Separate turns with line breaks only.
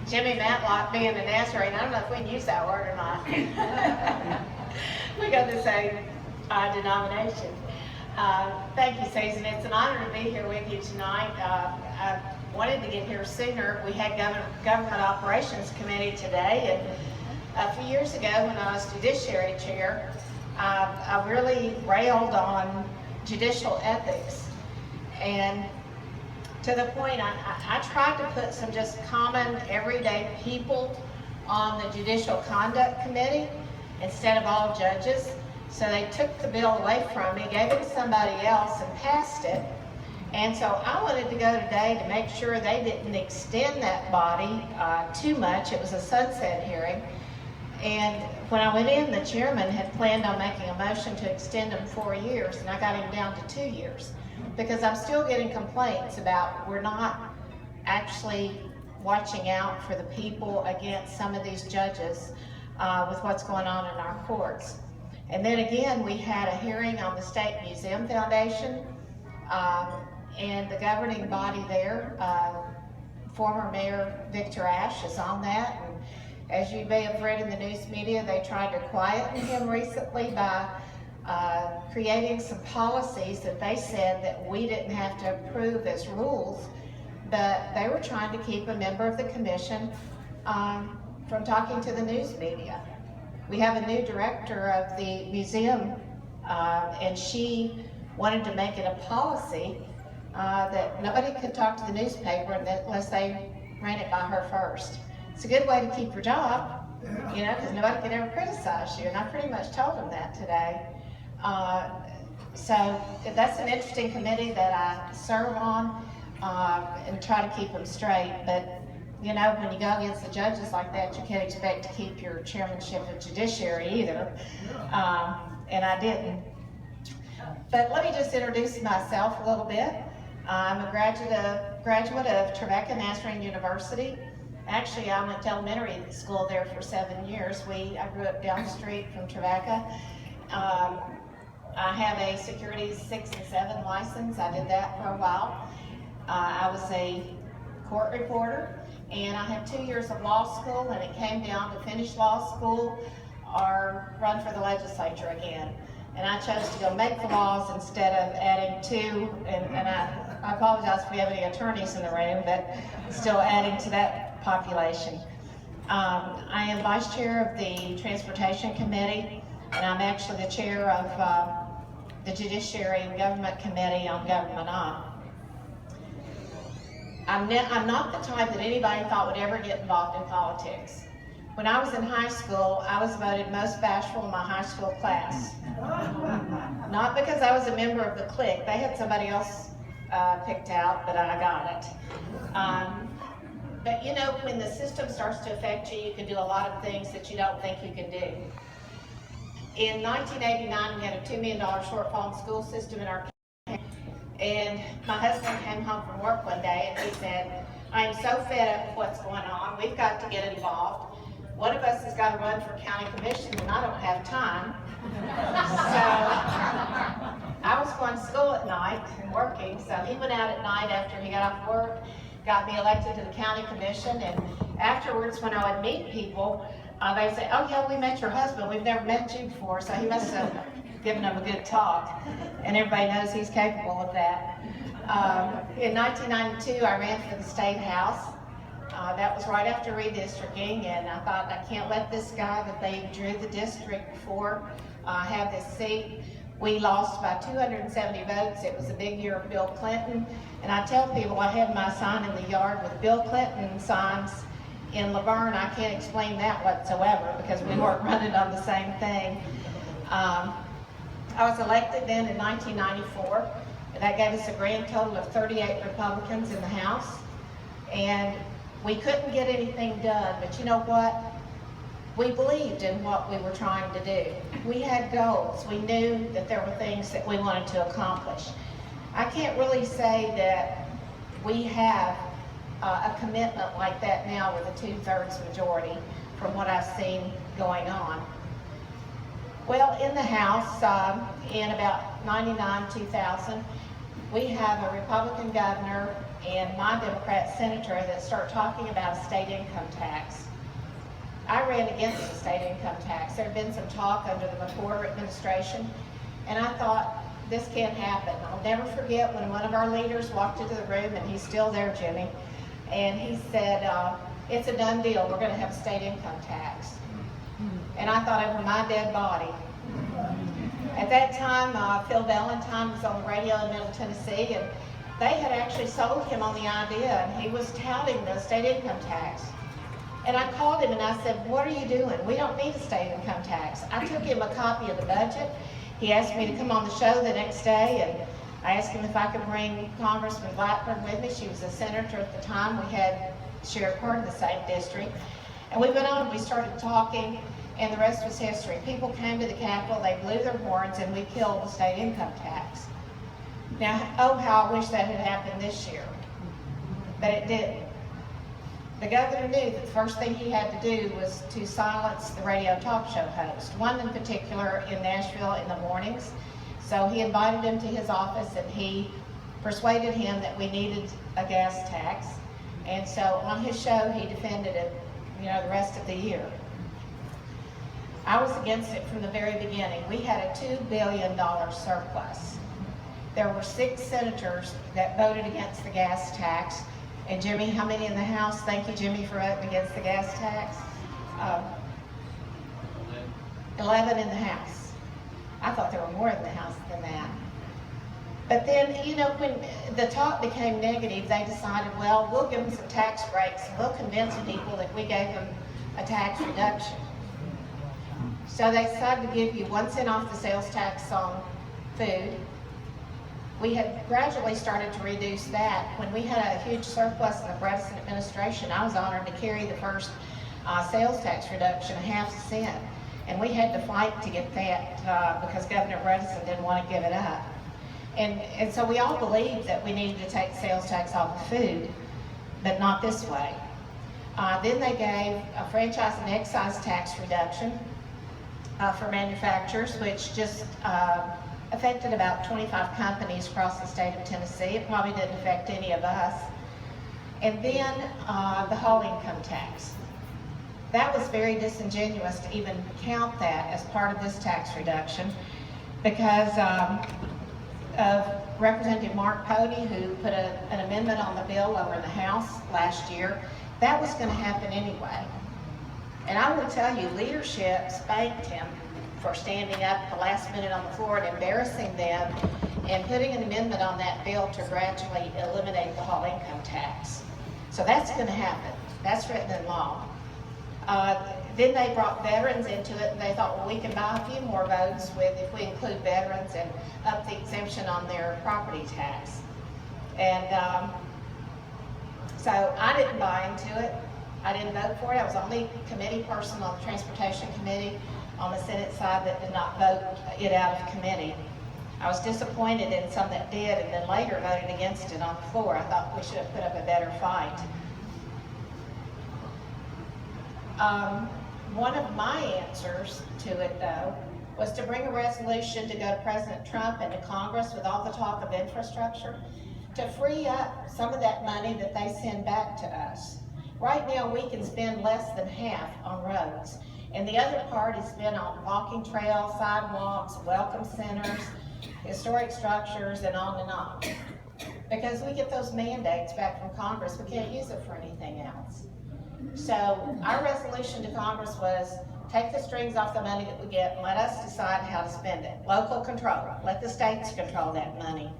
Jimmy Matlock being a Nazarene. I don't know if we can use that word or not. We got the same denomination. Thank you, Susan. It's an honor to be here with you tonight. I wanted to get here sooner. We had Government Operations Committee today, and a few years ago when I was Judiciary Chair, I really railed on judicial ethics, and to the point I tried to put some just common everyday people on the Judicial Conduct Committee instead of all judges. So they took the bill away from me, gave it to somebody else, and passed it. And so I wanted to go today to make sure they didn't extend that body too much. It was a sunset hearing. And when I went in, the chairman had planned on making a motion to extend them 4 years, and I got him down to 2 years. Because I'm still getting complaints about we're not actually watching out for the people against some of these judges with what's going on in our courts. And then again, we had a hearing on the State Museum Foundation, and the governing body there, former Mayor Victor Ashe is on that. And as you may have read in the news media, they tried to quieten him recently by creating some policies that they said that we didn't have to approve as rules, but they were trying to keep a member of the commission from talking to the news media. We have a new director of the museum, and she wanted to make it a policy that nobody could talk to the newspaper unless they ran it by her first. It's a good way to keep your job, you know, because nobody can ever criticize you, and I pretty much told them that today. So that's an interesting committee that I serve on and try to keep them straight. But you know, when you go against the judges like that, you can't expect to keep your chairmanship of judiciary either. And I didn't. But let me just introduce myself a little bit. I'm a graduate of Trevecca Nazarene University. Actually, I went to elementary school there for 7 years. I grew up down the street from Trevecca. I have a Securities 6 and 7 license. I did that for a while. I was a court reporter, and I had 2 years of law school, and it came down to finish law school or run for the legislature again. And I chose to go make the laws instead of adding to, and I apologize if we have any attorneys in the room, but still adding to that population. I am vice chair of the Transportation Committee, and I'm actually the chair of the Judiciary and Government Committee on Government On. I'm not the type that anybody thought would ever get involved in politics. When I was in high school, I was voted most bashful in my high school class. Not because I was a member of the clique. They had somebody else picked out, but I got it. But you know, when the system starts to affect you, you can do a lot of things that you don't think you can do. In 1989, we had a $2 million shortfall in school system in our county, and my husband came home from work one day and he said, "I am so fed up with what's going on. We've got to get involved. One of us has got to run for county commission, and I don't have time." So I was going to school at night and working, so he went out at night after he got off work, got me elected to the county commission, and afterwards when I would meet people, they'd say, "Oh yeah, we met your husband. We've never met you before," so he must have given them a good talk, and everybody knows he's capable of that. In 1992, I ran for the State House. That was right after redistricting, and I thought, I can't let this guy that they drew the district for have this seat. We lost by 270 votes. It was a big year of Bill Clinton, and I tell people I had my sign in the yard with Bill Clinton signs in Laverne. I can't explain that whatsoever because we weren't running on the same thing. I was elected then in 1994. That gave us a grand total of 38 Republicans in the House, and we couldn't get anything done, but you know what? We believed in what we were trying to do. We had goals. We knew that there were things that we wanted to accomplish. I can't really say that we have a commitment like that now with a 2/3 majority from what I've seen going on. Well, in the House, in about 99, 2000, we have a Republican governor and my Democrat senator that start talking about a state income tax. I ran against the state income tax. There had been some talk under the McCord administration, and I thought, this can't happen. I'll never forget when one of our leaders walked into the room, and he's still there, Jimmy, and he said, it's a done deal, we're gonna have a state income tax. And I thought, over my dead body. At that time, Phil Valentine was on the radio in Middle Tennessee, and they had actually sold him on the idea, and he was touting the state income tax. And I called him and I said, what are you doing? We don't need a state income tax. I took him a copy of the budget. He asked me to come on the show the next day, and I asked him if I could bring Congressman Blackburn with me. She was a senator at the time. We had shared part of the same district. And we went on and we started talking, and the rest was history. People came to the Capitol, they blew their horns, and we killed the state income tax. Now, oh, how I wish that had happened this year. But it didn't. The governor knew that the first thing he had to do was to silence the radio talk show host, one in particular in Nashville in the mornings. So he invited him to his office, and he persuaded him that we needed a gas tax. And so on his show, he defended it, the rest of the year. I was against it from the very beginning. We had a $2 billion surplus. There were 6 senators that voted against the gas tax. And Jimmy, how many in the House? Thank you, Jimmy, for voting against the gas tax. 11 in the House. I thought there were more in the House than that. But then, when the talk became negative, they decided, well, we'll give them some tax breaks, and we'll convince people that we gave them a tax reduction. So they decided to give you 1 cent off the sales tax on food. We had gradually started to reduce that. When we had a huge surplus in the Bredesen administration, I was honored to carry the first sales tax reduction, 1/2 cent. And we had to fight to get that because Governor Bredesen didn't want to give it up. And so we all believed that we needed to take sales tax off of food, but not this way. Then they gave a franchise and excise tax reduction for manufacturers, which just affected about 25 companies across the state of Tennessee. It probably didn't affect any of us. And then the whole income tax. That was very disingenuous to even count that as part of this tax reduction because of Representative Mark Pody, who put an amendment on the bill over in the House last year. That was going to happen anyway. And I will tell you, leadership spanked him for standing up at the last minute on the floor and embarrassing them and putting an amendment on that bill to gradually eliminate the whole income tax. So that's going to happen. That's written in law. Then they brought veterans into it, and they thought, well, we can buy a few more votes if we include veterans and up the exemption on their property tax. And so I didn't buy into it. I didn't vote for it. I was the only committee person on the Transportation Committee on the Senate side that did not vote it out of committee. I was disappointed in some that did, and then later voted against it on the floor. I thought we should have put up a better fight. One of my answers to it, though, was to bring a resolution to go to President Trump and to Congress with all the talk of infrastructure to free up some of that money that they send back to us. Right now, we can spend less than half on roads, and the other part is spent on walking trails, sidewalks, welcome centers, historic structures, and on and on. Because we get those mandates back from Congress, we can't use it for anything else. So our resolution to Congress was take the strings off the money that we get and let us decide how to spend it. Local control. Let the states control that money.